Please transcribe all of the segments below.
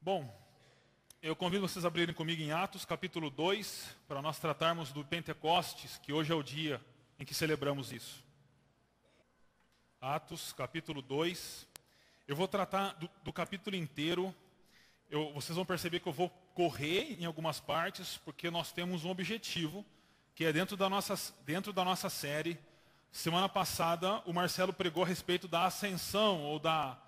Bom, eu convido vocês a abrirem comigo em Atos, capítulo 2, para nós tratarmos do Pentecostes, que hoje é o dia em que celebramos isso. Atos, capítulo 2. Eu vou tratar do capítulo inteiro. Vocês vão perceber que eu vou correr em algumas partes, porque nós temos um objetivo, que é dentro da nossa série. Semana passada, o Marcelo pregou a respeito da ascensão, ou da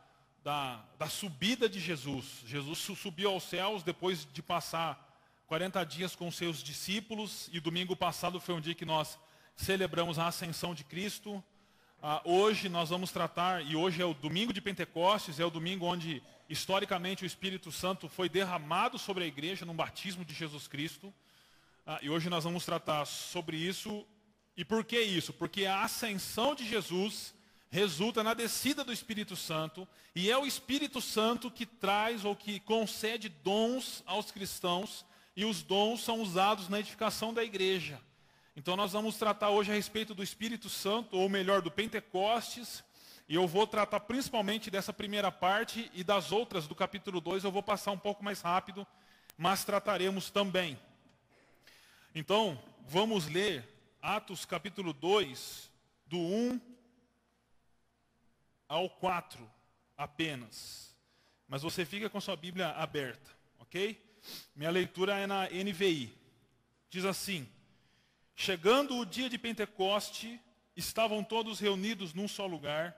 subida de Jesus. Jesus subiu aos céus depois de passar 40 dias com os seus discípulos, e domingo passado foi um dia que nós celebramos a ascensão de Cristo. Hoje nós vamos tratar, e hoje é o domingo de Pentecostes, é o domingo onde historicamente o Espírito Santo foi derramado sobre a igreja no batismo de Jesus Cristo. E hoje nós vamos tratar sobre isso. E por que isso? Porque a ascensão de Jesus resulta na descida do Espírito Santo, e é o Espírito Santo que traz ou que concede dons aos cristãos, e os dons são usados na edificação da igreja. Então nós vamos tratar hoje a respeito do Espírito Santo, ou melhor, do Pentecostes, e eu vou tratar principalmente dessa primeira parte, e das outras do capítulo 2 eu vou passar um pouco mais rápido, mas trataremos também. Então, vamos ler Atos capítulo 2, do 1 ao 4 apenas. Mas você fica com sua Bíblia aberta, ok? Minha leitura é na NVI. Diz assim: chegando o dia de Pentecoste, estavam todos reunidos num só lugar.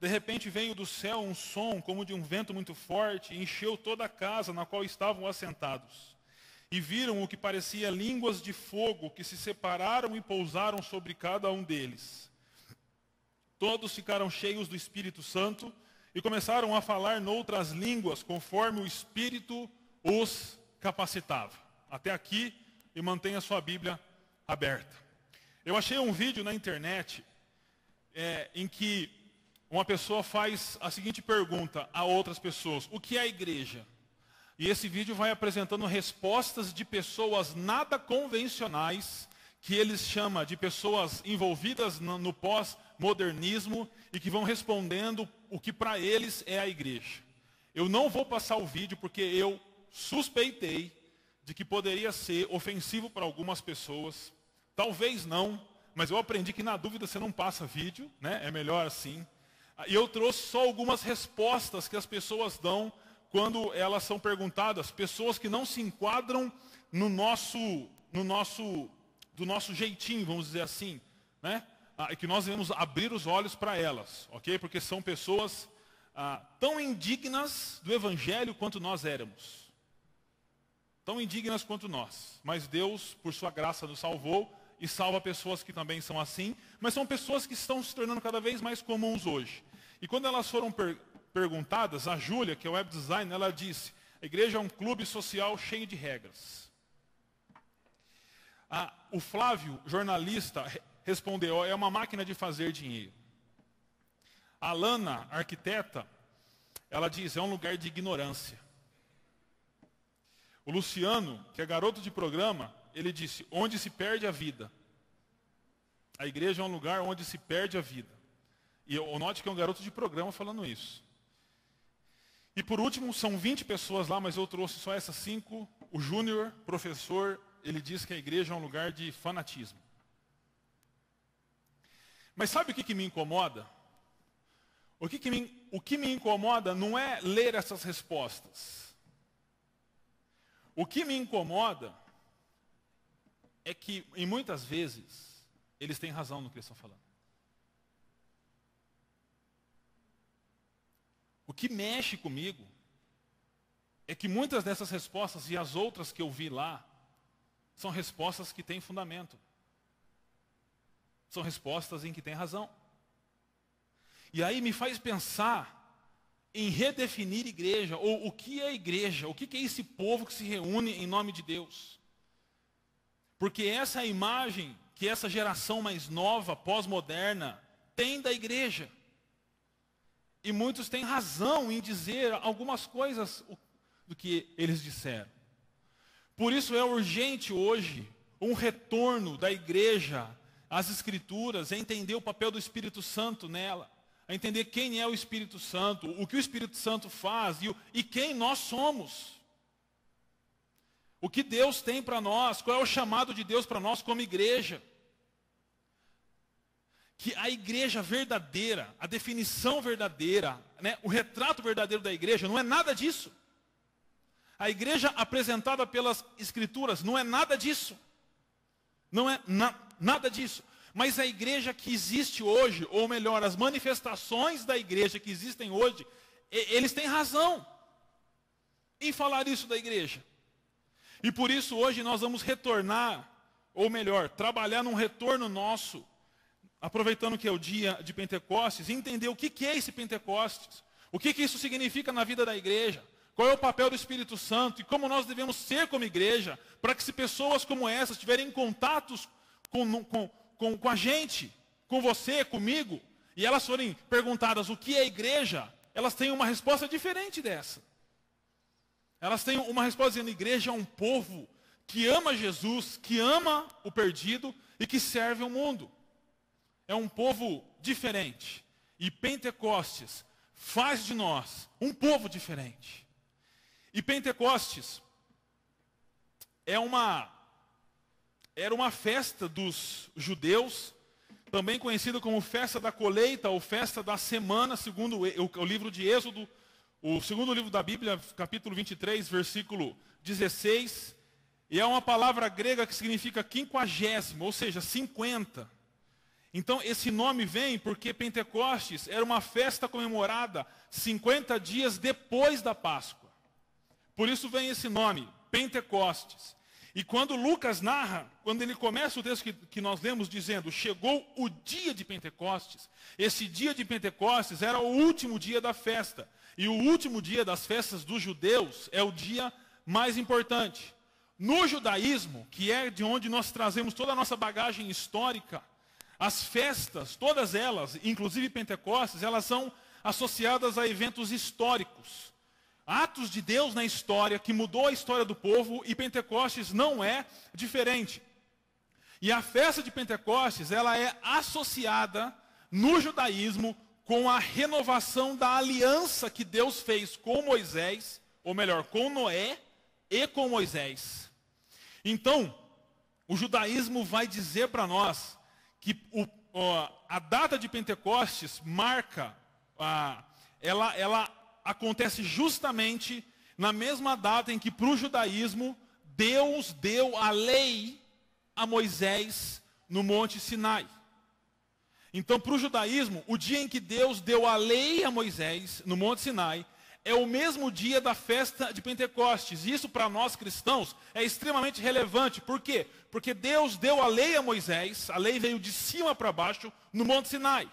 De repente veio do céu um som como de um vento muito forte, e encheu toda a casa na qual estavam assentados. E viram o que parecia línguas de fogo que se separaram e pousaram sobre cada um deles. Todos ficaram cheios do Espírito Santo e começaram a falar noutras línguas, conforme o Espírito os capacitava. Até aqui, e mantenha sua Bíblia aberta. Eu achei um vídeo na internet em que uma pessoa faz a seguinte pergunta a outras pessoas: o que é a igreja? E esse vídeo vai apresentando respostas de pessoas nada convencionais, que eles chamam de pessoas envolvidas no pós-modernismo, e que vão respondendo o que para eles é a igreja. Eu não vou passar o vídeo porque eu suspeitei de que poderia ser ofensivo para algumas pessoas. Talvez não, mas eu aprendi que na dúvida você não passa vídeo, né? É melhor assim. E eu trouxe só algumas respostas que as pessoas dão quando elas são perguntadas, pessoas que não se enquadram do nosso jeitinho, vamos dizer assim, né? E que nós devemos abrir os olhos para elas, ok? Porque são pessoas tão indignas do Evangelho quanto nós éramos. Tão indignas quanto nós. Mas Deus, por sua graça, nos salvou e salva pessoas que também são assim. Mas são pessoas que estão se tornando cada vez mais comuns hoje. E quando elas foram perguntadas, a Júlia, que é web designer, ela disse: a igreja é um clube social cheio de regras. O Flávio, jornalista, respondeu: é uma máquina de fazer dinheiro. A Lana, arquiteta, ela diz: é um lugar de ignorância. O Luciano, que é garoto de programa, ele disse: onde se perde a vida. A igreja é um lugar onde se perde a vida. E eu note que é um garoto de programa falando isso. E por último, são 20 pessoas lá, mas eu trouxe só essas 5. O Júnior, professor, ele diz que a igreja é um lugar de fanatismo. Mas sabe o que me incomoda? O que me incomoda não é ler essas respostas. O que me incomoda é que, em muitas vezes, eles têm razão no que eles estão falando. O que mexe comigo é que muitas dessas respostas e as outras que eu vi lá são respostas que têm fundamento. São respostas em que tem razão. E aí me faz pensar em redefinir igreja, ou o que é igreja, o que é esse povo que se reúne em nome de Deus. Porque essa é a imagem que essa geração mais nova, pós-moderna, tem da igreja. E muitos têm razão em dizer algumas coisas do que eles disseram. Por isso é urgente hoje um retorno da igreja às Escrituras, a entender o papel do Espírito Santo nela, a entender quem é o Espírito Santo, o que o Espírito Santo faz e quem nós somos. o que Deus tem para nós, qual é o chamado de Deus para nós como igreja. Que a igreja verdadeira, a definição verdadeira, né, o retrato verdadeiro da igreja não é nada disso. A igreja apresentada pelas Escrituras não é nada disso. Não é nada disso. Mas a igreja que existe hoje, ou melhor, as manifestações da igreja que existem hoje, eles têm razão em falar isso da igreja. E por isso hoje nós vamos retornar, ou melhor, trabalhar num retorno nosso, aproveitando que é o dia de Pentecostes, e entender o que é esse Pentecostes, o que isso significa na vida da igreja, qual é o papel do Espírito Santo e como nós devemos ser como igreja, para que se pessoas como essas tiverem contatos com a gente, com você, comigo, e elas forem perguntadas o que é igreja, elas têm uma resposta diferente dessa. Elas têm uma resposta dizendo: igreja é um povo que ama Jesus, que ama o perdido e que serve o mundo. É um povo diferente. E Pentecostes faz de nós um povo diferente. E Pentecostes era uma festa dos judeus, também conhecida como festa da colheita ou festa da semana, segundo o livro de Êxodo, o segundo livro da Bíblia, capítulo 23, versículo 16. E é uma palavra grega que significa quinquagésimo, ou seja, 50. Então esse nome vem porque Pentecostes era uma festa comemorada 50 dias depois da Páscoa. Por isso vem esse nome, Pentecostes. E quando Lucas narra, quando ele começa o texto que nós lemos dizendo: chegou o dia de Pentecostes, esse dia de Pentecostes era o último dia da festa. E o último dia das festas dos judeus é o dia mais importante. No judaísmo, que é de onde nós trazemos toda a nossa bagagem histórica, as festas, todas elas, inclusive Pentecostes, elas são associadas a eventos históricos. Atos de Deus na história, que mudou a história do povo, e Pentecostes não é diferente. E a festa de Pentecostes, ela é associada no judaísmo com a renovação da aliança que Deus fez com Moisés, ou melhor, com Noé e com Moisés. Então, o judaísmo vai dizer para nós que a data de Pentecostes marca, ela acontece justamente na mesma data em que para o judaísmo Deus deu a lei a Moisés no Monte Sinai. Então, para o judaísmo, o dia em que Deus deu a lei a Moisés no Monte Sinai é o mesmo dia da festa de Pentecostes. E isso para nós cristãos é extremamente relevante. Por quê? Porque Deus deu a lei a Moisés, a lei veio de cima para baixo no Monte Sinai.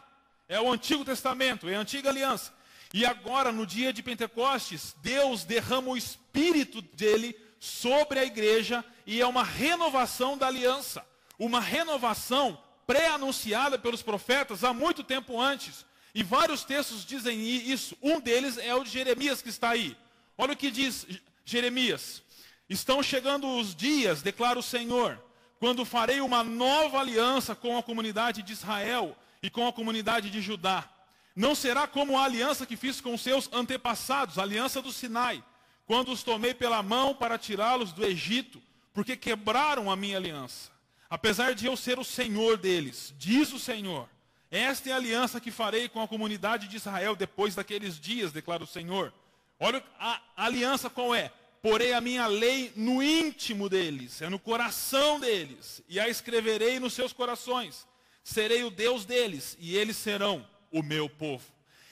É o Antigo Testamento, é a Antiga Aliança. E agora, no dia de Pentecostes, Deus derrama o Espírito dele sobre a igreja e é uma renovação da aliança. Uma renovação pré-anunciada pelos profetas há muito tempo antes. E vários textos dizem isso. Um deles é o de Jeremias que está aí. Olha o que diz Jeremias. Estão chegando os dias, declara o Senhor, quando farei uma nova aliança com a comunidade de Israel e com a comunidade de Judá. Não será como a aliança que fiz com seus antepassados, a aliança do Sinai, quando os tomei pela mão para tirá-los do Egito, porque quebraram a minha aliança. Apesar de eu ser o Senhor deles, diz o Senhor, esta é a aliança que farei com a comunidade de Israel depois daqueles dias, declara o Senhor. Olha a aliança qual é? Porei a minha lei no íntimo deles, é no coração deles, e a escreverei nos seus corações. Serei o Deus deles, e eles serão o meu povo.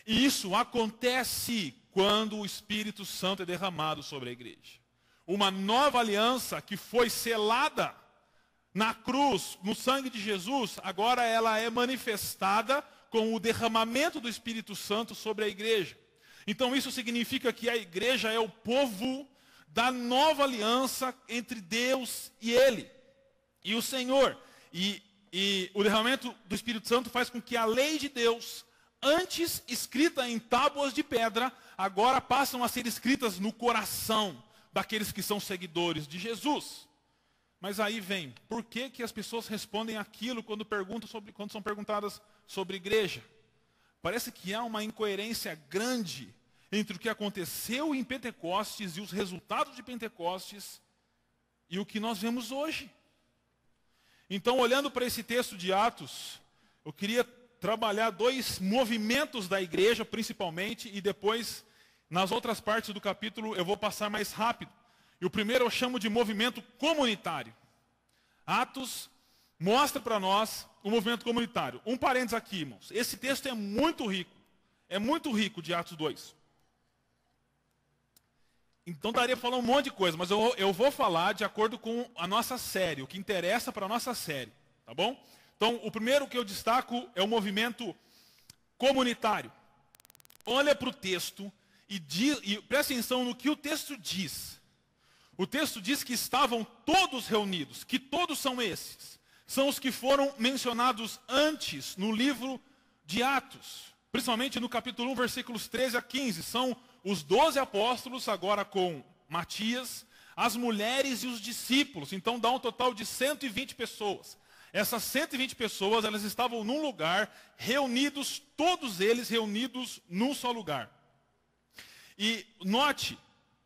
E isso acontece quando o Espírito Santo é derramado sobre a igreja. Uma nova aliança que foi selada na cruz, no sangue de Jesus, agora ela é manifestada com o derramamento do Espírito Santo sobre a igreja. Então isso significa que a igreja é o povo da nova aliança entre Deus e Ele, e o Senhor. E o derramamento do Espírito Santo faz com que a lei de Deus, antes escrita em tábuas de pedra, agora passam a ser escritas no coração daqueles que são seguidores de Jesus. Mas aí vem, por que as pessoas respondem aquilo quando são perguntadas sobre igreja? Parece que há uma incoerência grande entre o que aconteceu em Pentecostes e os resultados de Pentecostes e o que nós vemos hoje. Então, olhando para esse texto de Atos, eu queria trabalhar dois movimentos da igreja, principalmente, e depois, nas outras partes do capítulo, eu vou passar mais rápido. E o primeiro eu chamo de movimento comunitário. Atos mostra para nós o movimento comunitário. Um parênteses aqui, irmãos. Esse texto é muito rico de Atos 2. Então daria para falar um monte de coisa, mas eu vou falar de acordo com a nossa série, o que interessa para a nossa série, tá bom? Então, o primeiro que eu destaco é o movimento comunitário. Olha para o texto e presta atenção no que o texto diz. O texto diz que estavam todos reunidos, que todos são esses. São os que foram mencionados antes no livro de Atos. Principalmente no capítulo 1, versículos 13 a 15. São os 12 apóstolos, agora com Matias, as mulheres e os discípulos. Então dá um total de 120 pessoas. Essas 120 pessoas, elas estavam num lugar, reunidos, todos eles reunidos num só lugar. E note,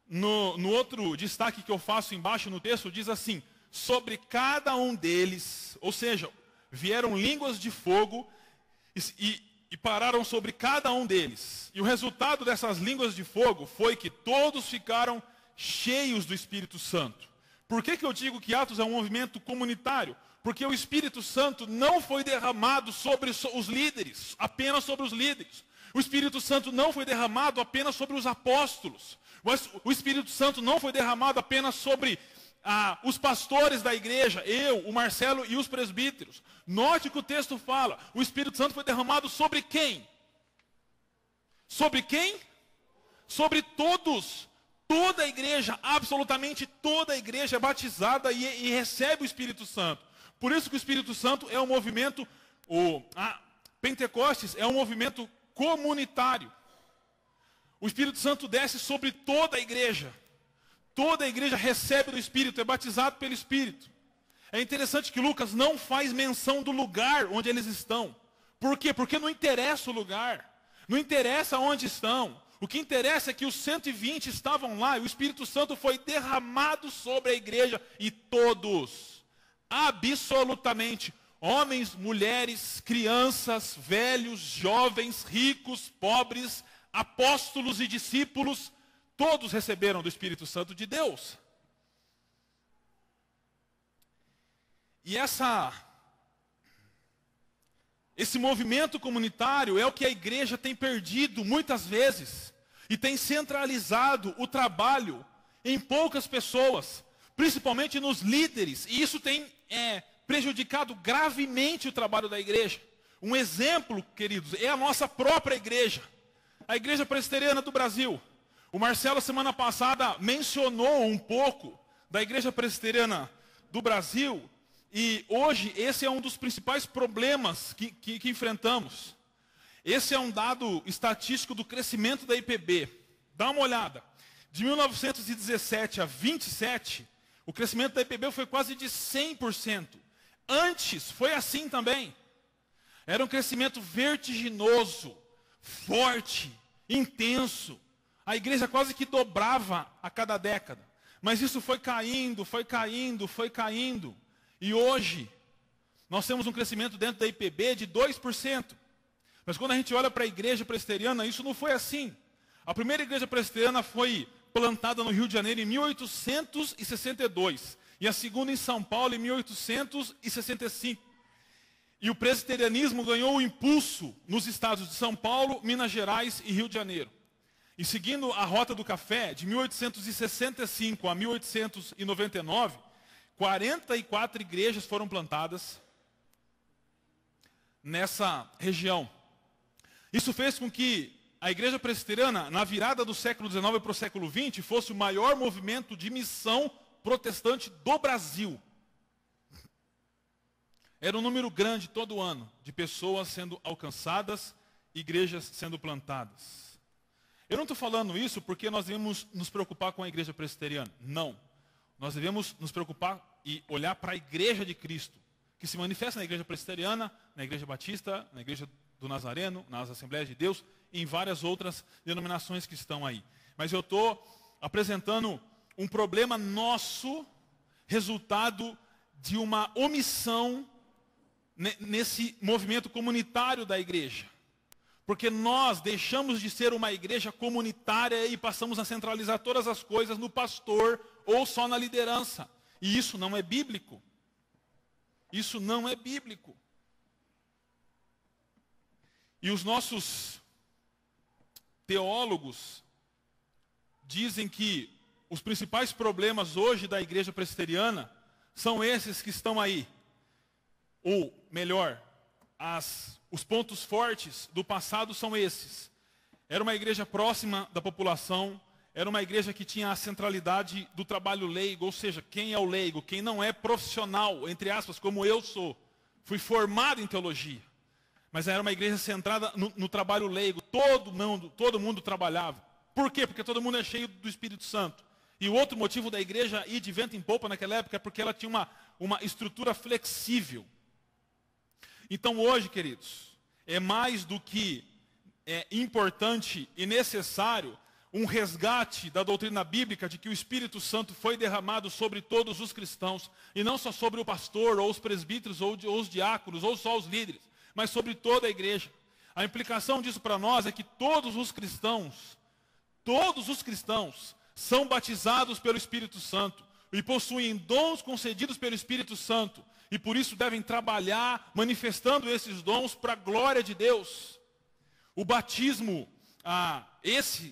no outro destaque que eu faço embaixo no texto, diz assim: sobre cada um deles, ou seja, vieram línguas de fogo e pararam sobre cada um deles. E o resultado dessas línguas de fogo foi que todos ficaram cheios do Espírito Santo. Por que eu digo que Atos é um movimento comunitário? Porque o Espírito Santo não foi derramado sobre os líderes, apenas sobre os líderes. O Espírito Santo não foi derramado apenas sobre os apóstolos. O Espírito Santo não foi derramado apenas sobre os pastores da igreja, eu, o Marcelo e os presbíteros. Note que o texto fala, o Espírito Santo foi derramado sobre quem? Sobre quem? Sobre todos. Toda a igreja, absolutamente toda a igreja é batizada e recebe o Espírito Santo. Por isso que o Espírito Santo é um movimento, Pentecostes é um movimento comunitário. O Espírito Santo desce sobre toda a igreja. Toda a igreja recebe do Espírito, é batizado pelo Espírito. É interessante que Lucas não faz menção do lugar onde eles estão. Por quê? Porque não interessa o lugar. Não interessa onde estão. O que interessa é que os 120 estavam lá e o Espírito Santo foi derramado sobre a igreja e todos, absolutamente, homens, mulheres, crianças, velhos, jovens, ricos, pobres, apóstolos e discípulos, todos receberam do Espírito Santo de Deus. E esse movimento comunitário é o que a igreja tem perdido muitas vezes e tem centralizado o trabalho em poucas pessoas, principalmente nos líderes, e isso tem prejudicado gravemente o trabalho da igreja. Um exemplo, queridos, é a nossa própria igreja, a Igreja Presbiteriana do Brasil. O Marcelo, semana passada, mencionou um pouco da Igreja Presbiteriana do Brasil, e hoje esse é um dos principais problemas que enfrentamos. Esse é um dado estatístico do crescimento da IPB. Dá uma olhada. De 1917 a 27, o crescimento da IPB foi quase de 100%. Antes foi assim também. Era um crescimento vertiginoso, forte, intenso. A igreja quase que dobrava a cada década. Mas isso foi caindo, foi caindo, foi caindo. E hoje, nós temos um crescimento dentro da IPB de 2%. Mas quando a gente olha para a igreja presbiteriana, isso não foi assim. A primeira igreja presbiteriana foi plantada no Rio de Janeiro em 1862. E a segunda em São Paulo em 1865. E o presbiterianismo ganhou o impulso nos estados de São Paulo, Minas Gerais e Rio de Janeiro. E seguindo a rota do café, de 1865 a 1899, 44 igrejas foram plantadas nessa região. Isso fez com que a igreja presbiteriana, na virada do século XIX para o século XX, fosse o maior movimento de missão protestante do Brasil. Era um número grande todo ano de pessoas sendo alcançadas, igrejas sendo plantadas. Eu não estou falando isso porque nós devemos nos preocupar com a igreja presbiteriana. Não. Nós devemos nos preocupar e olhar para a igreja de Cristo, que se manifesta na igreja presbiteriana, na igreja batista, na igreja do Nazareno, nas Assembleias de Deus e em várias outras denominações que estão aí. Mas eu estou apresentando um problema nosso resultado de uma omissão nesse movimento comunitário da igreja. Porque nós deixamos de ser uma igreja comunitária e passamos a centralizar todas as coisas no pastor ou só na liderança. E isso não é bíblico. Isso não é bíblico. E os nossos teólogos dizem que os principais problemas hoje da igreja presbiteriana são esses que estão aí. Ou, melhor, os pontos fortes do passado são esses. Era uma igreja próxima da população, era uma igreja que tinha a centralidade do trabalho leigo, ou seja, quem é o leigo? Quem não é profissional, entre aspas, como eu sou. Fui formado em teologia. Mas era uma igreja centrada no trabalho leigo. Todo mundo trabalhava. Por quê? Porque todo mundo é cheio do Espírito Santo. E o outro motivo da igreja ir de vento em popa naquela época é porque ela tinha uma estrutura flexível. Então hoje, queridos, é mais do que importante e necessário um resgate da doutrina bíblica de que o Espírito Santo foi derramado sobre todos os cristãos, e não só sobre o pastor, ou os presbíteros, ou os diáconos, ou só os líderes, mas sobre toda a igreja. A implicação disso para nós é que todos os cristãos são batizados pelo Espírito Santo e possuem dons concedidos pelo Espírito Santo, e por isso devem trabalhar manifestando esses dons para a glória de Deus. O batismo,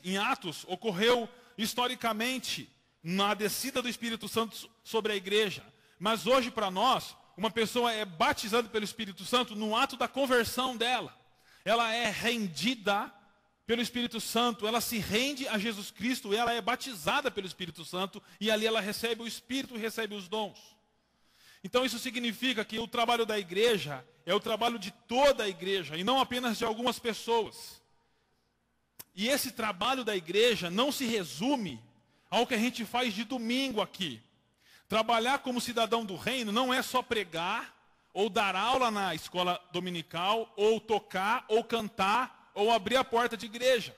em Atos, ocorreu historicamente na descida do Espírito Santo sobre a igreja. Mas hoje para nós, uma pessoa é batizada pelo Espírito Santo no ato da conversão dela. Ela é rendida pelo Espírito Santo, ela se rende a Jesus Cristo, ela é batizada pelo Espírito Santo, e ali ela recebe o Espírito e recebe os dons. Então isso significa que o trabalho da igreja é o trabalho de toda a igreja, e não apenas de algumas pessoas. E esse trabalho da igreja não se resume ao que a gente faz de domingo aqui. Trabalhar como cidadão do reino não é só pregar, ou dar aula na escola dominical, ou tocar, ou cantar, ou abrir a porta de igreja.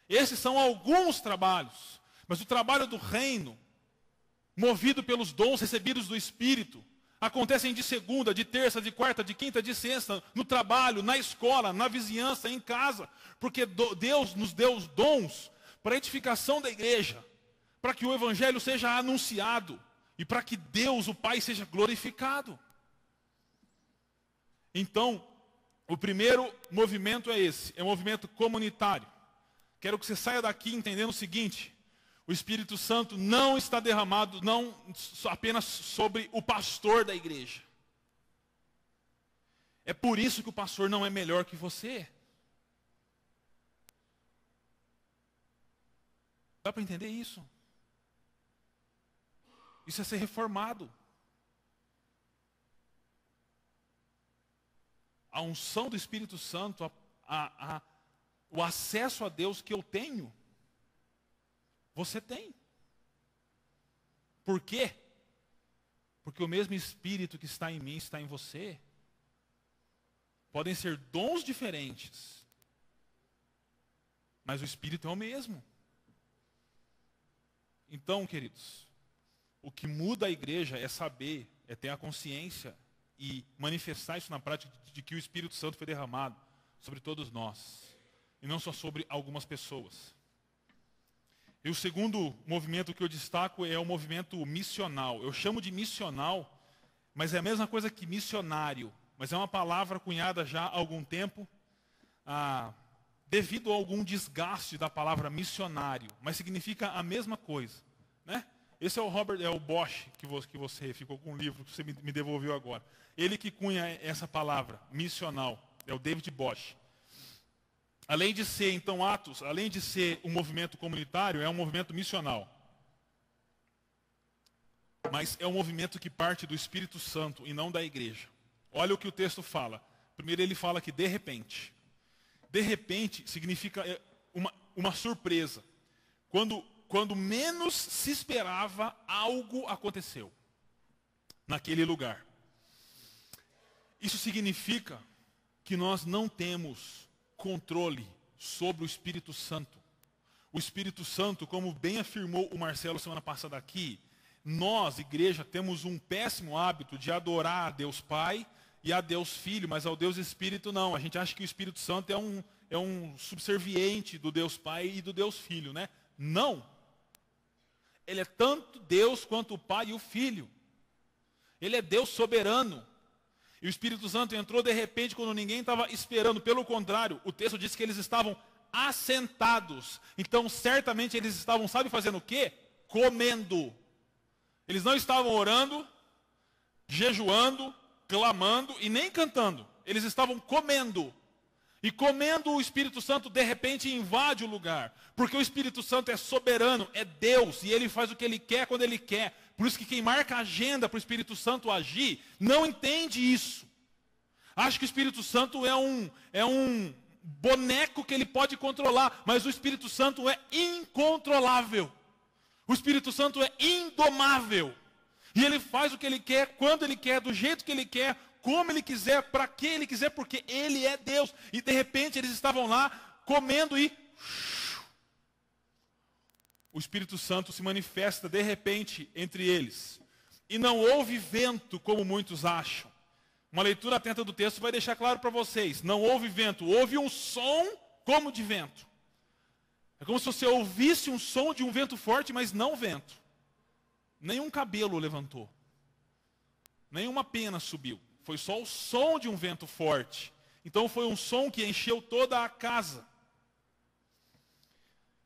Esses são alguns trabalhos. Mas o trabalho do reino, movido pelos dons recebidos do Espírito, acontecem de segunda, de terça, de quarta, de quinta, de sexta, no trabalho, na escola, na vizinhança, em casa. Porque Deus nos deu os dons para a edificação da igreja, para que o Evangelho seja anunciado e para que Deus, o Pai, seja glorificado. Então, o primeiro movimento é esse, é um movimento comunitário. Quero que você saia daqui entendendo o seguinte: o Espírito Santo não está derramado não apenas sobre o pastor da igreja. É por isso que o pastor não é melhor que você. Dá para entender isso? Isso é ser reformado. A unção do Espírito Santo, o acesso a Deus que eu tenho, você tem. Por quê? Porque o mesmo Espírito que está em mim está em você. Podem ser dons diferentes, mas o Espírito é o mesmo. Então, queridos, o que muda a igreja é saber, é ter a consciência e manifestar isso na prática de que o Espírito Santo foi derramado sobre todos nós, e não só sobre algumas pessoas. E o segundo movimento que eu destaco é o movimento missional. Eu chamo de missional, mas é a mesma coisa que missionário, mas é uma palavra cunhada já há algum tempo, devido a algum desgaste da palavra missionário, mas significa a mesma coisa, né? Esse é o Bosch, que você ficou com o livro que você me devolveu agora. Ele que cunha essa palavra, missional, é o David Bosch. Além de ser, então, Atos, além de ser um movimento comunitário, é um movimento missional. Mas é um movimento que parte do Espírito Santo e não da igreja. Olha o que o texto fala. Primeiro ele fala que de repente. De repente significa uma surpresa. Quando menos se esperava, algo aconteceu naquele lugar. Isso significa que nós não temos controle sobre o Espírito Santo. O Espírito Santo, como bem afirmou o Marcelo semana passada aqui, Nós, igreja, temos um péssimo hábito de adorar a Deus Pai e a Deus Filho, mas ao Deus Espírito não. A gente acha que o Espírito Santo é um subserviente do Deus Pai e do Deus Filho, né? Não. Ele é tanto Deus quanto o Pai e o Filho. Ele é Deus soberano. E o Espírito Santo entrou de repente quando ninguém estava esperando. Pelo contrário, o texto diz que eles estavam assentados. Então, certamente eles estavam, sabe fazendo o quê? Comendo. Eles não estavam orando, jejuando, clamando e nem cantando. Eles estavam comendo. E comendo, o Espírito Santo de repente invade o lugar. Porque o Espírito Santo é soberano, é Deus. E ele faz o que ele quer quando ele quer. Por isso que quem marca a agenda para o Espírito Santo agir, não entende isso. Acha que o Espírito Santo é um boneco que ele pode controlar. Mas o Espírito Santo é incontrolável. O Espírito Santo é indomável. E ele faz o que ele quer, quando ele quer, do jeito que ele quer, como ele quiser, para que ele quiser, porque ele é Deus. E de repente eles estavam lá comendo e o Espírito Santo se manifesta de repente entre eles. E não houve vento, como muitos acham. Uma leitura atenta do texto vai deixar claro para vocês. Não houve vento, houve um som como de vento. É como se você ouvisse um som de um vento forte, mas não vento. Nenhum cabelo levantou. Nenhuma pena subiu. Foi só o som de um vento forte. Então foi um som que encheu toda a casa.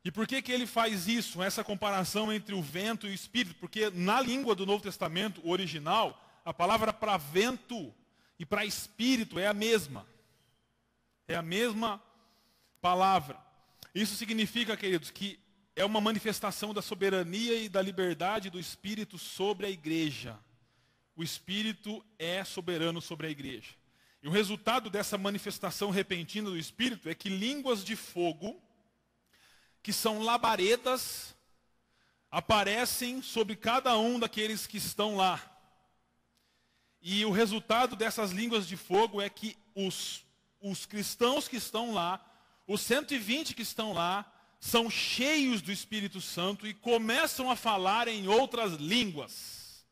E por que ele faz isso? Essa comparação entre o vento e o espírito? Porque na língua do Novo Testamento, o original, a palavra para vento e para espírito é a mesma. É a mesma palavra. Isso significa, queridos, que é uma manifestação da soberania e da liberdade do Espírito sobre a igreja. O Espírito é soberano sobre a igreja. E o resultado dessa manifestação repentina do Espírito é que línguas de fogo, que são labaredas, aparecem sobre cada um daqueles que estão lá. E o resultado dessas línguas de fogo é que os cristãos que estão lá, os 120 que estão lá, são cheios do Espírito Santo e começam a falar em outras línguas.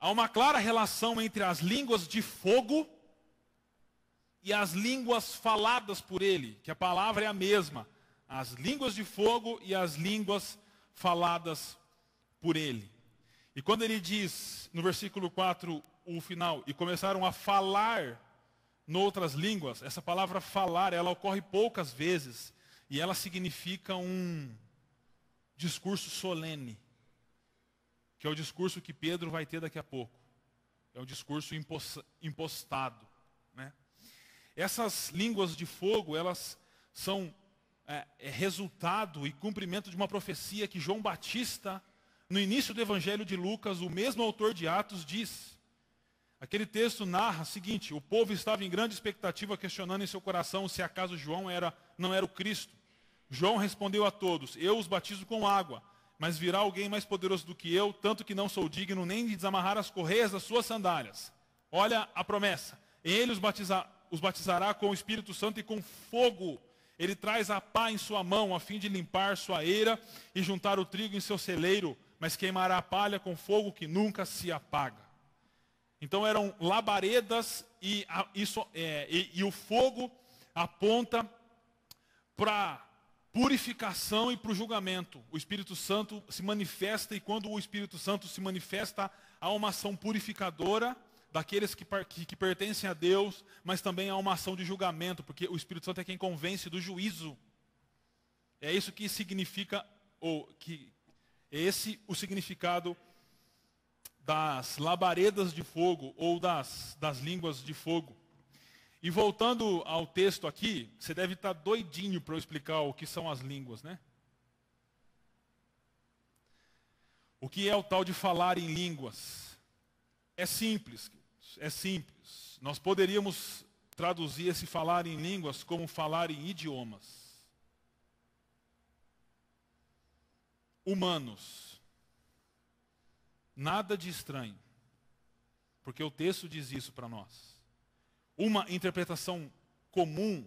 Há uma clara relação entre as línguas de fogo e as línguas faladas por ele, que a palavra é a mesma. As línguas de fogo e as línguas faladas por ele. E quando ele diz, no versículo 4, o final, e começaram a falar noutras línguas, essa palavra falar, ela ocorre poucas vezes, e ela significa um discurso solene, que é o discurso que Pedro vai ter daqui a pouco. É um discurso impostado, né? Essas línguas de fogo, elas são resultado e cumprimento de uma profecia que João Batista, no início do Evangelho de Lucas, o mesmo autor de Atos, diz. Aquele texto narra o seguinte: o povo estava em grande expectativa, questionando em seu coração se acaso João não era o Cristo. João respondeu a todos: eu os batizo com água, mas virá alguém mais poderoso do que eu, tanto que não sou digno nem de desamarrar as correias das suas sandálias. Olha a promessa: ele os batizará com o Espírito Santo e com fogo. Ele traz a pá em sua mão, a fim de limpar sua eira e juntar o trigo em seu celeiro, mas queimará a palha com fogo que nunca se apaga. Então eram labaredas e o fogo aponta para purificação e para o julgamento. O Espírito Santo se manifesta, e quando o Espírito Santo se manifesta, há uma ação purificadora daqueles que pertencem a Deus, mas também há uma ação de julgamento, porque o Espírito Santo é quem convence do juízo. É isso que significa, é esse o significado das labaredas de fogo, ou das línguas de fogo. E voltando ao texto aqui, você deve estar doidinho para eu explicar o que são as línguas, né? O que é o tal de falar em línguas? É simples, é simples. Nós poderíamos traduzir esse falar em línguas como falar em idiomas humanos. Nada de estranho, porque o texto diz isso para nós. Uma interpretação comum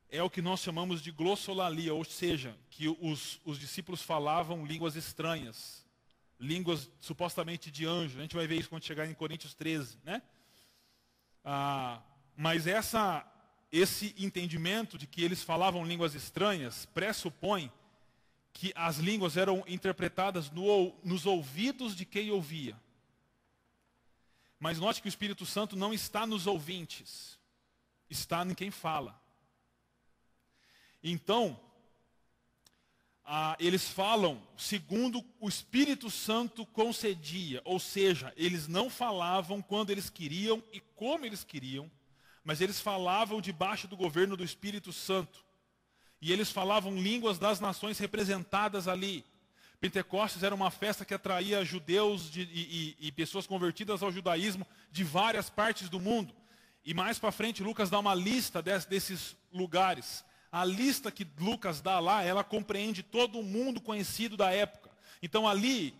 é o que nós chamamos de glossolalia, ou seja, que os discípulos falavam línguas estranhas, línguas supostamente de anjo. A gente vai ver isso quando chegar em Coríntios 13, né? Mas esse entendimento de que eles falavam línguas estranhas pressupõe que as línguas eram interpretadas nos ouvidos de quem ouvia. Mas note que o Espírito Santo não está nos ouvintes, está em quem fala. Então, eles falam segundo o Espírito Santo concedia, ou seja, eles não falavam quando eles queriam e como eles queriam, mas eles falavam debaixo do governo do Espírito Santo. E eles falavam línguas das nações representadas ali. Pentecostes era uma festa que atraía judeus e pessoas convertidas ao judaísmo de várias partes do mundo. E mais para frente, Lucas dá uma lista desses lugares. A lista que Lucas dá lá, ela compreende todo o mundo conhecido da época. Então ali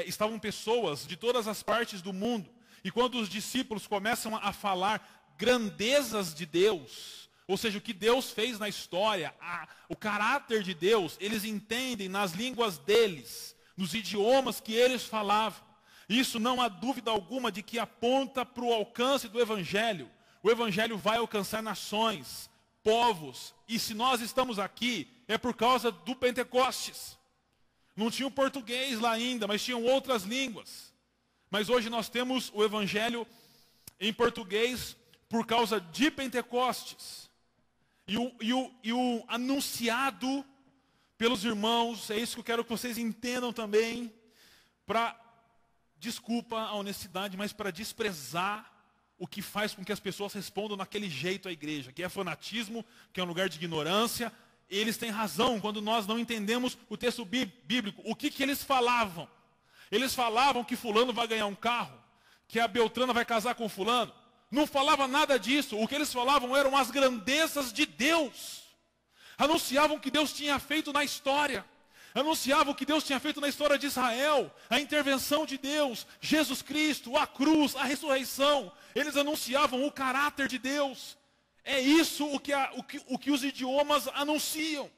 estavam pessoas de todas as partes do mundo. E quando os discípulos começam a falar grandezas de Deus, ou seja, o que Deus fez na história, o caráter de Deus, eles entendem nas línguas deles, nos idiomas que eles falavam. Isso não há dúvida alguma de que aponta para o alcance do Evangelho. O Evangelho vai alcançar nações, povos, e se nós estamos aqui, é por causa do Pentecostes. Não tinha o português lá ainda, mas tinham outras línguas. Mas hoje nós temos o Evangelho em português por causa de Pentecostes. E o anunciado pelos irmãos, é isso que eu quero que vocês entendam também, desculpa a honestidade, mas para desprezar o que faz com que as pessoas respondam naquele jeito à igreja, que é fanatismo, que é um lugar de ignorância. Eles têm razão quando nós não entendemos o texto bíblico. O que eles falavam? Eles falavam que fulano vai ganhar um carro, que a Beltrana vai casar com fulano. Não falava nada disso. O que eles falavam eram as grandezas de Deus. Anunciavam o que Deus tinha feito na história. Anunciavam o que Deus tinha feito na história de Israel. A intervenção de Deus, Jesus Cristo, a cruz, a ressurreição. Eles anunciavam o caráter de Deus. É isso o que os idiomas anunciam.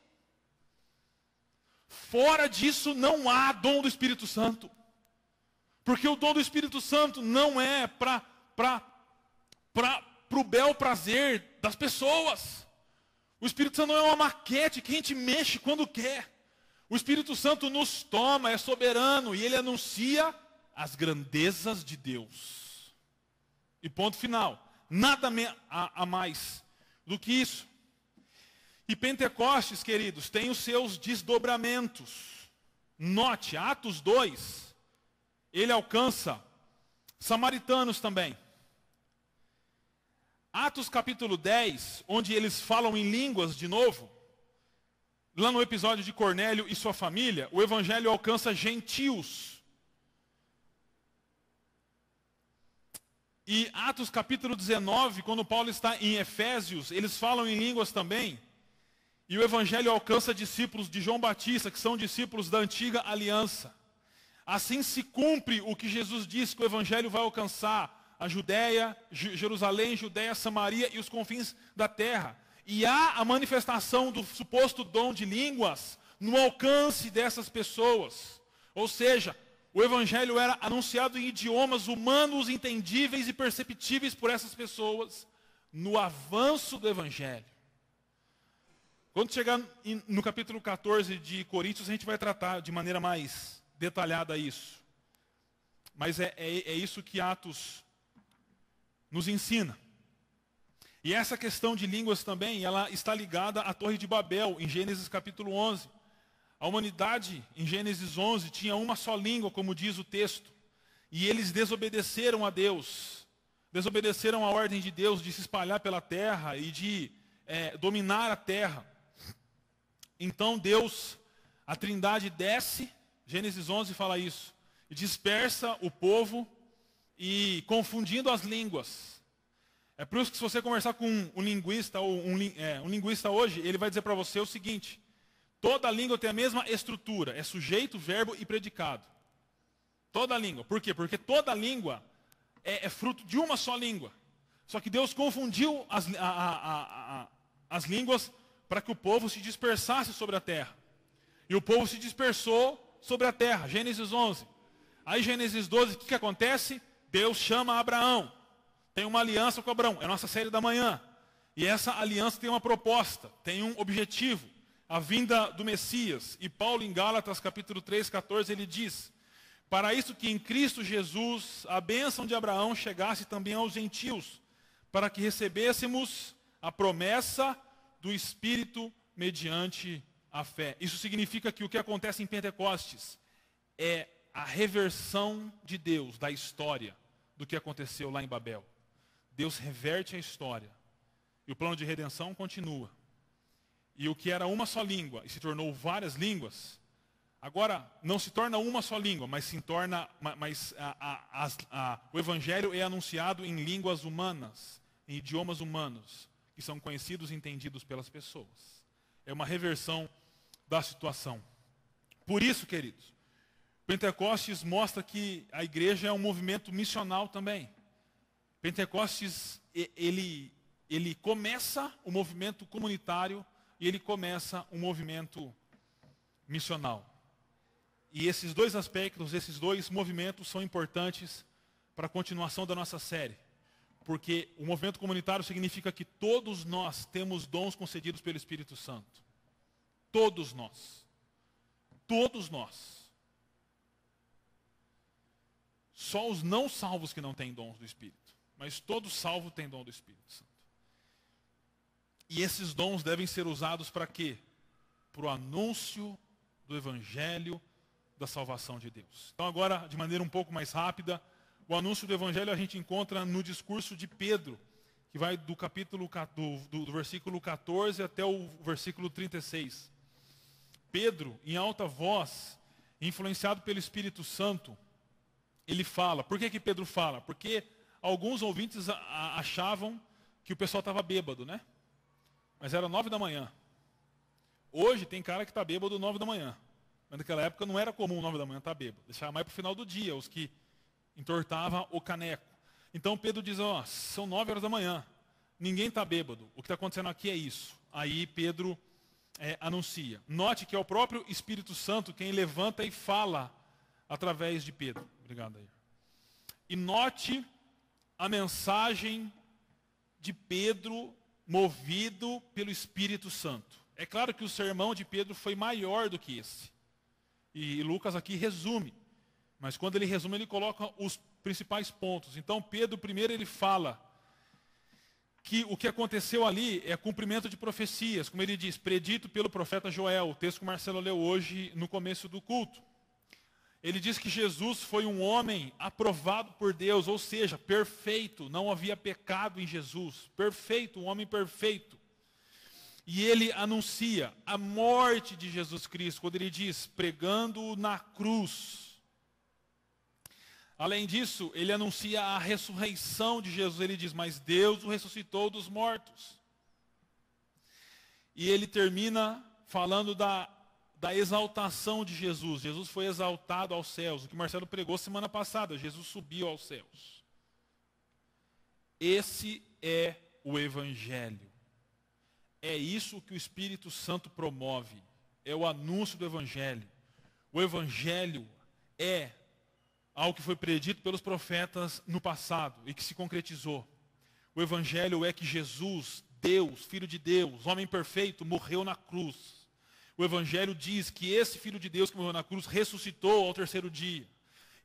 Fora disso não há dom do Espírito Santo. Porque o dom do Espírito Santo não é para o bel prazer das pessoas. O Espírito Santo não é uma maquete que a gente mexe quando quer. O Espírito Santo nos toma, é soberano, e ele anuncia as grandezas de Deus. E ponto final. Nada a mais do que isso. E Pentecostes, queridos, tem os seus desdobramentos. Note, Atos 2, ele alcança samaritanos também. Atos capítulo 10, onde eles falam em línguas de novo, lá no episódio de Cornélio e sua família, o evangelho alcança gentios. E Atos capítulo 19, quando Paulo está em Efésios, eles falam em línguas também. E o evangelho alcança discípulos de João Batista, que são discípulos da antiga aliança. Assim se cumpre o que Jesus disse que o evangelho vai alcançar a Judéia, Jerusalém, Judéia, Samaria e os confins da terra. E há a manifestação do suposto dom de línguas no alcance dessas pessoas. Ou seja, o evangelho era anunciado em idiomas humanos, entendíveis e perceptíveis por essas pessoas, no avanço do evangelho. Quando chegar no capítulo 14 de Coríntios, a gente vai tratar de maneira mais detalhada isso. Mas é isso que Atos nos ensina. E essa questão de línguas também, ela está ligada à Torre de Babel, em Gênesis capítulo 11. A humanidade, em Gênesis 11, tinha uma só língua, como diz o texto. E eles desobedeceram a Deus. Desobedeceram a ordem de Deus de se espalhar pela terra e de dominar a terra. Então Deus, a Trindade desce, Gênesis 11 fala isso, e dispersa o povo e confundindo as línguas. É por isso que se você conversar com um linguista ou um linguista hoje, ele vai dizer para você o seguinte: toda língua tem a mesma estrutura, é sujeito, verbo e predicado. Toda língua. Por quê? Porque toda língua é fruto de uma só língua. Só que Deus confundiu as línguas para que o povo se dispersasse sobre a terra. E o povo se dispersou sobre a terra. Gênesis 11. Aí Gênesis 12, o que acontece? Deus chama Abraão. Tem uma aliança com Abraão. É a nossa série da manhã. E essa aliança tem uma proposta, tem um objetivo. A vinda do Messias. E Paulo em Gálatas capítulo 3, 14, ele diz: para isso que em Cristo Jesus a bênção de Abraão chegasse também aos gentios, para que recebêssemos a promessa do Espírito mediante a fé. Isso significa que o que acontece em Pentecostes é a reversão de Deus da história do que aconteceu lá em Babel. Deus reverte a história. E o plano de redenção continua. E o que era uma só língua e se tornou várias línguas, agora não se torna uma só língua, mas se torna, o Evangelho é anunciado em línguas humanas, em idiomas humanos, que são conhecidos e entendidos pelas pessoas. É uma reversão da situação. Por isso, queridos, Pentecostes mostra que a igreja é um movimento missional também. Pentecostes, ele começa o movimento comunitário e ele começa um movimento missional. E esses dois aspectos, esses dois movimentos são importantes para a continuação da nossa série. Porque o movimento comunitário significa que todos nós temos dons concedidos pelo Espírito Santo. Todos nós. Todos nós. Só os não salvos que não têm dons do Espírito. Mas todos salvos têm dom do Espírito Santo. E esses dons devem ser usados para quê? Para o anúncio do Evangelho da salvação de Deus. Então agora, de maneira um pouco mais rápida, o anúncio do Evangelho a gente encontra no discurso de Pedro, que vai do capítulo do versículo 14 até o versículo 36. Pedro, em alta voz, influenciado pelo Espírito Santo, ele fala. Por que Pedro fala? Porque alguns ouvintes achavam que o pessoal estava bêbado, né? Mas era 9 da manhã. Hoje tem cara que está bêbado 9 da manhã. Mas naquela época não era comum 9 da manhã estar bêbado. Deixava mais para o final do dia, os que entortavam o caneco. Então Pedro diz, são 9 horas da manhã. Ninguém está bêbado. O que está acontecendo aqui é isso. Aí Pedro anuncia. Note que é o próprio Espírito Santo quem levanta e fala através de Pedro. Obrigado, aí. E note a mensagem de Pedro movido pelo Espírito Santo. É claro que o sermão de Pedro foi maior do que esse. E Lucas aqui resume. Mas quando ele resume, ele coloca os principais pontos. Então Pedro, primeiro, ele fala que o que aconteceu ali é cumprimento de profecias, como ele diz, predito pelo profeta Joel, o texto que o Marcelo leu hoje no começo do culto. Ele diz que Jesus foi um homem aprovado por Deus, ou seja, perfeito, não havia pecado em Jesus, perfeito, um homem perfeito. E ele anuncia a morte de Jesus Cristo, quando ele diz, pregando na cruz. Além disso, ele anuncia a ressurreição de Jesus, ele diz, mas Deus o ressuscitou dos mortos. E ele termina falando da exaltação de Jesus. Jesus foi exaltado aos céus. O que Marcelo pregou semana passada. Jesus subiu aos céus. Esse é o Evangelho. É isso que o Espírito Santo promove. É o anúncio do Evangelho. O Evangelho é algo que foi predito pelos profetas no passado e que se concretizou. O Evangelho é que Jesus, Deus, Filho de Deus, homem perfeito, morreu na cruz. O Evangelho diz que esse Filho de Deus que morreu na cruz ressuscitou ao terceiro dia.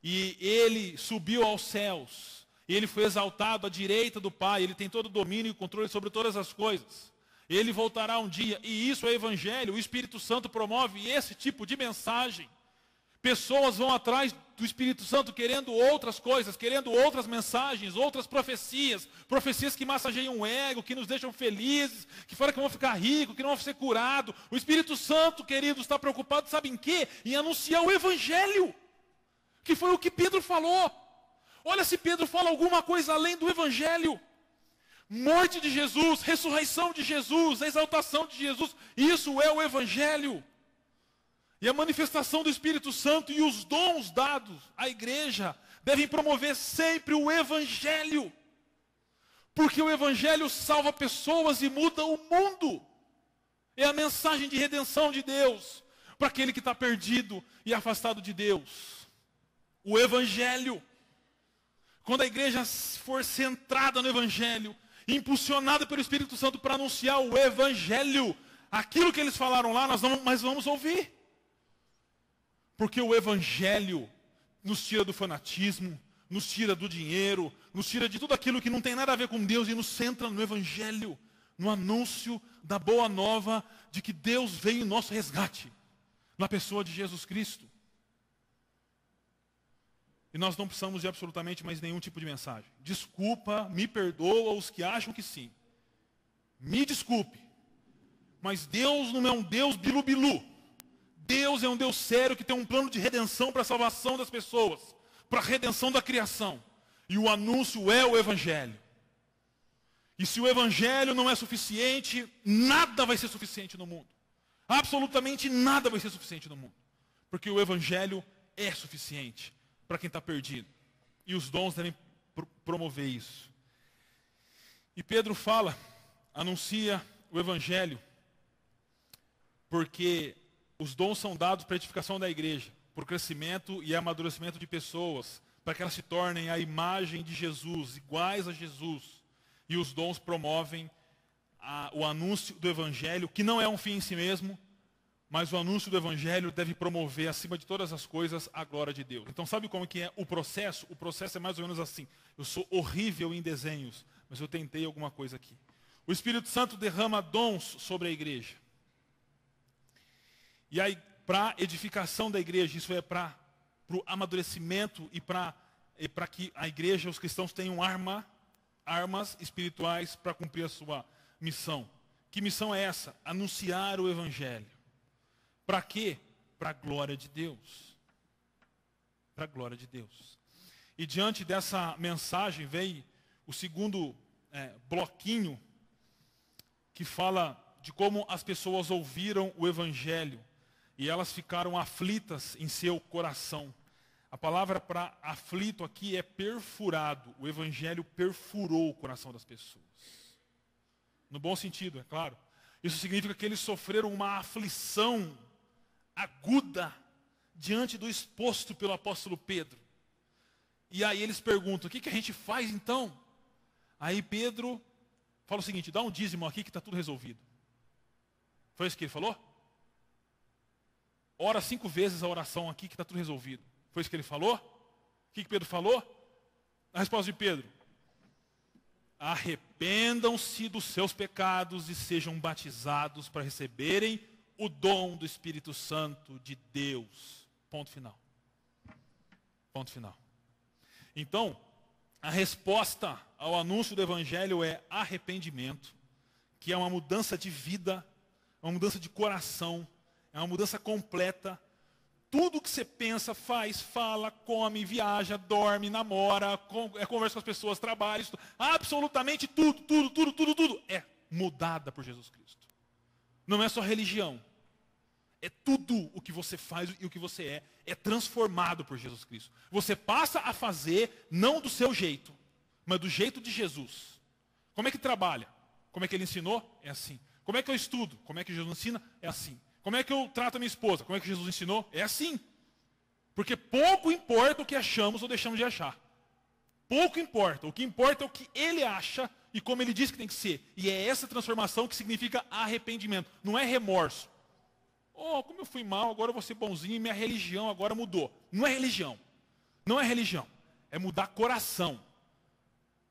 E ele subiu aos céus. E ele foi exaltado à direita do Pai. Ele tem todo o domínio e controle sobre todas as coisas. Ele voltará um dia. E isso é Evangelho. O Espírito Santo promove esse tipo de mensagem. Pessoas vão atrás do Espírito Santo querendo outras coisas, querendo outras mensagens, outras profecias. Profecias que massageiam o ego, que nos deixam felizes, que falam que vão ficar ricos, que não vão ser curados. O Espírito Santo, queridos, está preocupado, sabe em quê? Em anunciar o Evangelho. Que foi o que Pedro falou. Olha se Pedro fala alguma coisa além do Evangelho. Morte de Jesus, ressurreição de Jesus, exaltação de Jesus. Isso é o Evangelho. E a manifestação do Espírito Santo e os dons dados à igreja devem promover sempre o Evangelho. Porque o Evangelho salva pessoas e muda o mundo. É a mensagem de redenção de Deus para aquele que está perdido e afastado de Deus. O Evangelho. Quando a igreja for centrada no Evangelho, impulsionada pelo Espírito Santo para anunciar o Evangelho, aquilo que eles falaram lá, nós vamos ouvir. Porque o Evangelho nos tira do fanatismo, nos tira do dinheiro, nos tira de tudo aquilo que não tem nada a ver com Deus e nos centra no Evangelho, no anúncio da boa nova de que Deus veio em nosso resgate, na pessoa de Jesus Cristo. E nós não precisamos de absolutamente mais nenhum tipo de mensagem. Desculpa, me perdoa os que acham que sim. Me desculpe, mas Deus não é um Deus bilu-bilu. Deus é um Deus sério que tem um plano de redenção para a salvação das pessoas, para a redenção da criação. E o anúncio é o Evangelho. E se o Evangelho não é suficiente, nada vai ser suficiente no mundo. Absolutamente nada vai ser suficiente no mundo. Porque o Evangelho é suficiente para quem está perdido. E os dons devem promover isso. E Pedro fala, anuncia o Evangelho, porque os dons são dados para a edificação da igreja, para o crescimento e amadurecimento de pessoas, para que elas se tornem a imagem de Jesus, iguais a Jesus. E os dons promovem o anúncio do Evangelho, que não é um fim em si mesmo, mas o anúncio do Evangelho deve promover, acima de todas as coisas, a glória de Deus. Então sabe como que é o processo? O processo é mais ou menos assim. Eu sou horrível em desenhos, mas eu tentei alguma coisa aqui. O Espírito Santo derrama dons sobre a igreja. E aí, para a edificação da igreja, isso é para o amadurecimento e para que a igreja, os cristãos tenham armas espirituais para cumprir a sua missão. Que missão é essa? Anunciar o Evangelho. Para quê? Para a glória de Deus. Para a glória de Deus. E diante dessa mensagem vem o segundo bloquinho, que fala de como as pessoas ouviram o Evangelho e elas ficaram aflitas em seu coração. A palavra para aflito aqui é perfurado. O Evangelho perfurou o coração das pessoas. No bom sentido, é claro. Isso significa que eles sofreram uma aflição aguda diante do exposto pelo apóstolo Pedro. E aí eles perguntam, o que a gente faz então? Aí Pedro fala o seguinte, dá um dízimo aqui que está tudo resolvido. Foi isso que ele falou? Ora 5 vezes a oração aqui que está tudo resolvido. Foi isso que ele falou? O que Pedro falou? A resposta de Pedro: arrependam-se dos seus pecados e sejam batizados para receberem o dom do Espírito Santo de Deus. Ponto final. Ponto final. Então, a resposta ao anúncio do Evangelho é arrependimento, que é uma mudança de vida, uma mudança de coração, é uma mudança completa. Tudo que você pensa, faz, fala, come, viaja, dorme, namora, conversa com as pessoas, trabalha, estuda, absolutamente tudo é mudada por Jesus Cristo. Não é só religião. É tudo o que você faz e o que você é transformado por Jesus Cristo. Você passa a fazer não do seu jeito, mas do jeito de Jesus. Como é que trabalha? Como é que ele ensinou? É assim. Como é que eu estudo? Como é que Jesus ensina? É assim. Como é que eu trato a minha esposa? Como é que Jesus ensinou? É assim. Porque pouco importa o que achamos ou deixamos de achar. Pouco importa. O que importa é o que ele acha e como ele diz que tem que ser. E é essa transformação que significa arrependimento. Não é remorso. Oh, como eu fui mal, agora eu vou ser bonzinho e minha religião agora mudou. Não é religião. Não é religião. É mudar coração.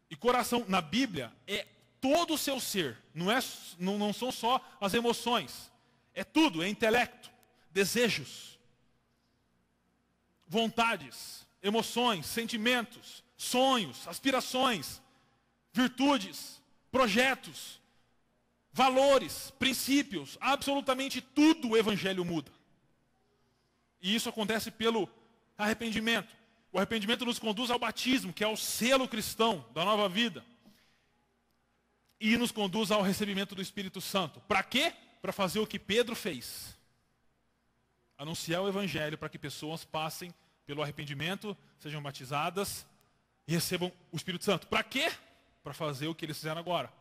E coração, na Bíblia, é todo o seu ser. Não são só as emoções. É tudo, é intelecto, desejos, vontades, emoções, sentimentos, sonhos, aspirações, virtudes, projetos, valores, princípios, absolutamente tudo o Evangelho muda. E isso acontece pelo arrependimento. O arrependimento nos conduz ao batismo, que é o selo cristão da nova vida. E nos conduz ao recebimento do Espírito Santo. Para quê? Para fazer o que Pedro fez. Anunciar o Evangelho para que pessoas passem pelo arrependimento, sejam batizadas e recebam o Espírito Santo. Para quê? Para fazer o que eles fizeram agora.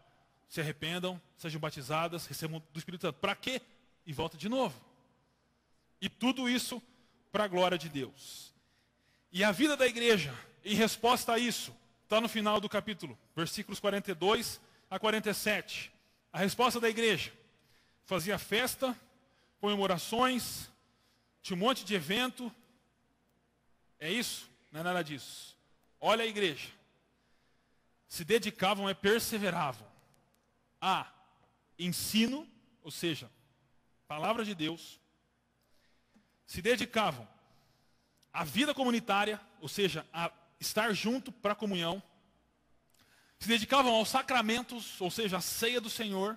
se arrependam, sejam batizadas, recebam do Espírito Santo. Para quê? E volta de novo. E tudo isso para a glória de Deus. E a vida da igreja, em resposta a isso, está no final do capítulo, versículos 42 a 47. A resposta da igreja: fazia festa, comemorações, tinha um monte de evento. É isso? Não é nada disso. Olha a igreja. Se dedicavam e perseveravam a ensino, ou seja, palavra de Deus. Se dedicavam à vida comunitária, ou seja, a estar junto para a comunhão. Se dedicavam aos sacramentos, ou seja, a ceia do Senhor.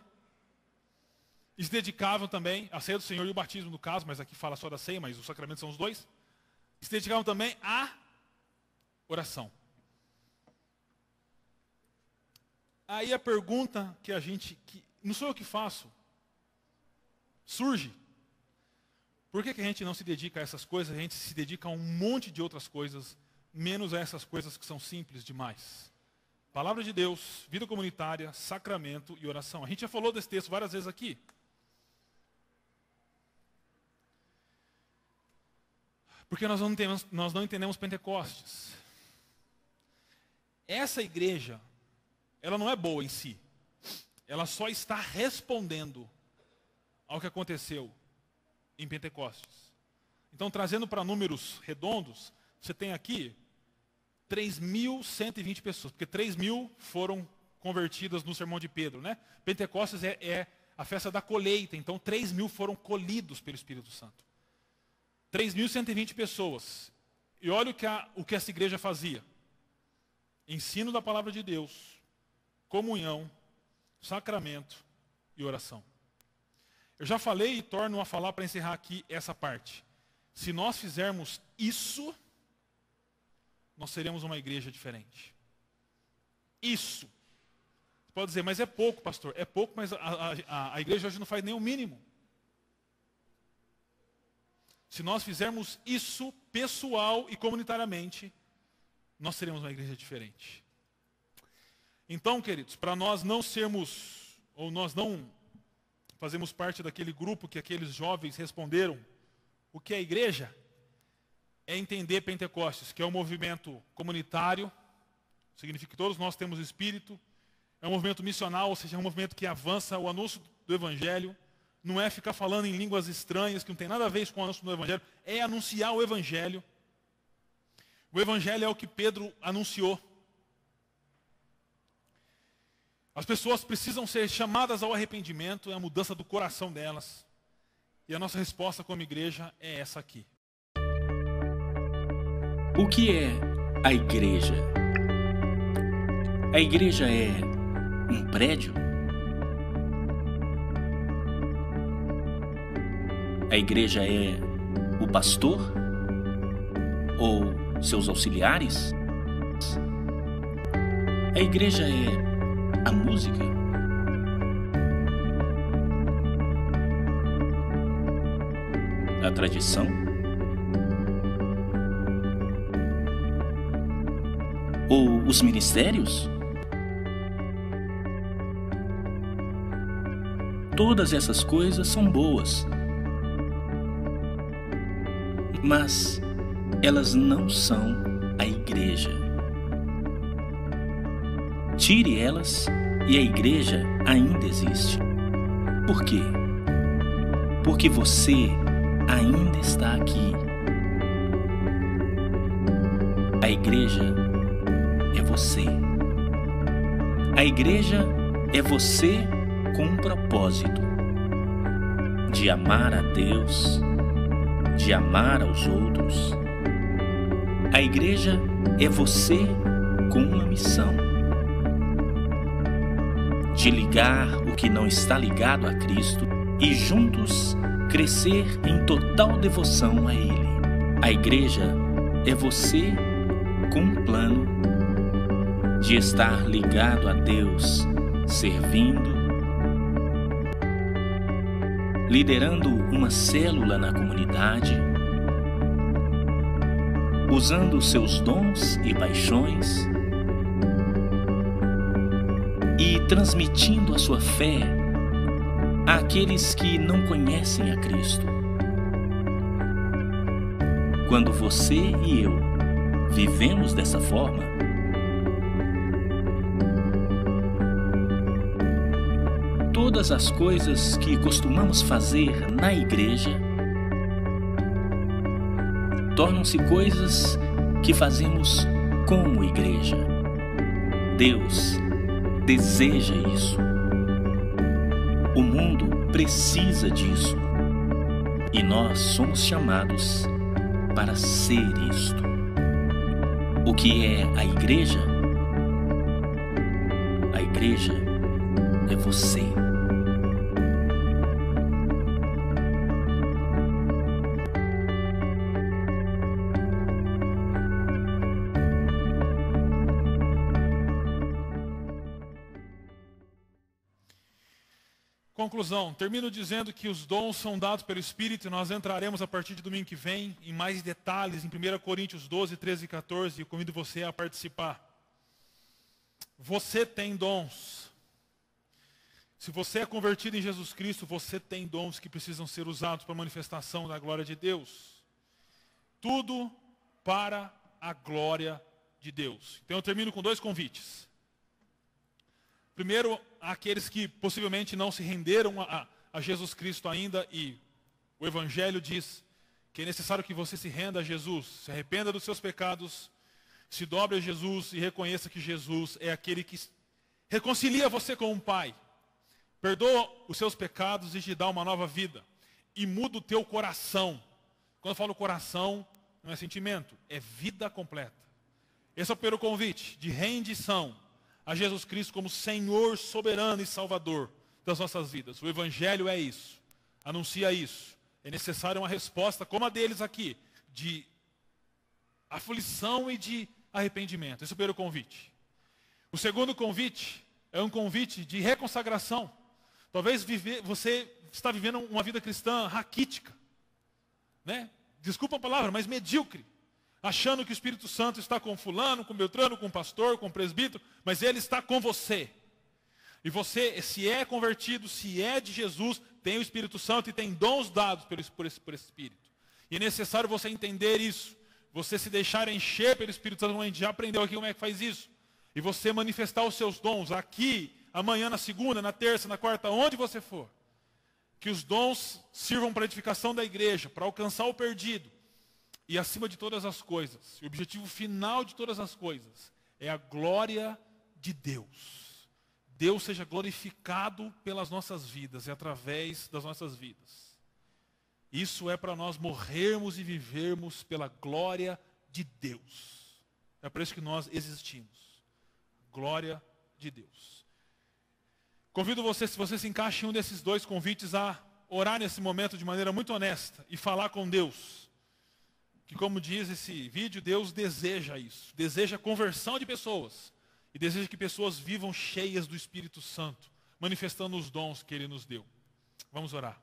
E se dedicavam também, a ceia do Senhor e o batismo no caso, mas aqui fala só da ceia, mas os sacramentos são os dois. E se dedicavam também à oração. Aí a pergunta que não sou eu que faço, surge. Por que a gente não se dedica a essas coisas? A gente se dedica a um monte de outras coisas, menos a essas coisas que são simples demais. Palavra de Deus, vida comunitária, sacramento e oração. A gente já falou desse texto várias vezes aqui. Porque nós não entendemos Pentecostes. Essa igreja, ela não é boa em si. Ela só está respondendo ao que aconteceu em Pentecostes. Então, trazendo para números redondos, você tem aqui 3.120 pessoas, porque 3.000 foram convertidas no sermão de Pedro, né? Pentecostes é a festa da colheita, então 3.000 foram colhidos pelo Espírito Santo. 3.120 pessoas. E olha o que essa igreja fazia. Ensino da palavra de Deus, comunhão, sacramento e oração. Eu já falei e torno a falar para encerrar aqui essa parte. Se nós fizermos isso, nós seremos uma igreja diferente. Isso. Você pode dizer, mas é pouco, pastor. É pouco, mas a igreja hoje não faz nem o mínimo. Se nós fizermos isso pessoal e comunitariamente, nós seremos uma igreja diferente. Então, queridos, para nós não sermos, ou nós não fazemos parte daquele grupo que aqueles jovens responderam, o que é a igreja? É entender Pentecostes, que é um movimento comunitário, significa que todos nós temos espírito, é um movimento missional, ou seja, é um movimento que avança o anúncio do Evangelho, não é ficar falando em línguas estranhas, que não tem nada a ver com o anúncio do Evangelho, é anunciar o Evangelho. O Evangelho é o que Pedro anunciou. As pessoas precisam ser chamadas ao arrependimento, é a mudança do coração delas. E a nossa resposta como igreja é essa aqui. O que é a igreja? A igreja é um prédio? A igreja é o pastor? Ou seus auxiliares? A igreja é a música? A tradição? Ou os ministérios? Todas essas coisas são boas, mas elas não são a igreja. Tire elas e a igreja ainda existe. Por quê? Porque você ainda está aqui. A igreja é você. A igreja é você com um propósito de amar a Deus, de amar aos outros. A igreja é você com uma missão de ligar o que não está ligado a Cristo e juntos crescer em total devoção a Ele. A igreja é você com um plano de estar ligado a Deus, servindo, liderando uma célula na comunidade, usando seus dons e paixões e transmitindo a sua fé àqueles que não conhecem a Cristo. Quando você e eu vivemos dessa forma, todas as coisas que costumamos fazer na igreja tornam-se coisas que fazemos como igreja. Deus deseja isso. O mundo precisa disso. E nós somos chamados para ser isto. O que é a igreja? A igreja é você. Conclusão, termino dizendo que os dons são dados pelo Espírito e nós entraremos a partir de domingo que vem em mais detalhes em 1 Coríntios 12, 13 e 14 e convido você a participar. Você tem dons. Se você é convertido em Jesus Cristo, você tem dons que precisam ser usados para a manifestação da glória de Deus. Tudo para a glória de Deus. Então eu termino com 2 convites. Primeiro, aqueles que possivelmente não se renderam a Jesus Cristo ainda, e o Evangelho diz que é necessário que você se renda a Jesus, se arrependa dos seus pecados, se dobre a Jesus e reconheça que Jesus é aquele que reconcilia você com o Pai, perdoa os seus pecados e te dá uma nova vida, e muda o teu coração. Quando eu falo coração, não é sentimento, é vida completa. Esse é o primeiro convite, de rendição a Jesus Cristo como Senhor soberano e Salvador das nossas vidas. O Evangelho é isso. Anuncia isso. É necessária uma resposta como a deles aqui, de aflição e de arrependimento. Esse é o primeiro convite. O segundo convite é um convite de reconsagração. Talvez você está vivendo uma vida cristã raquítica, né? Desculpa a palavra, mas medíocre. Achando que o Espírito Santo está com fulano, com Beltrano, com pastor, com presbítero, mas ele está com você. E você, se é convertido, se é de Jesus, tem o Espírito Santo e tem dons dados por esse Espírito. E é necessário você entender isso. Você se deixar encher pelo Espírito Santo, a gente já aprendeu aqui como é que faz isso. E você manifestar os seus dons aqui, amanhã, na segunda, na terça, na quarta, onde você for. Que os dons sirvam para a edificação da igreja, para alcançar o perdido. E acima de todas as coisas, o objetivo final de todas as coisas, é a glória de Deus. Deus seja glorificado pelas nossas vidas e através das nossas vidas. Isso é para nós morrermos e vivermos pela glória de Deus. É por isso que nós existimos. Glória de Deus. Convido você, se você se encaixa em um desses 2 convites, a orar nesse momento de maneira muito honesta e falar com Deus. Que, como diz esse vídeo, Deus deseja isso. Deseja a conversão de pessoas. E deseja que pessoas vivam cheias do Espírito Santo, manifestando os dons que Ele nos deu. Vamos orar.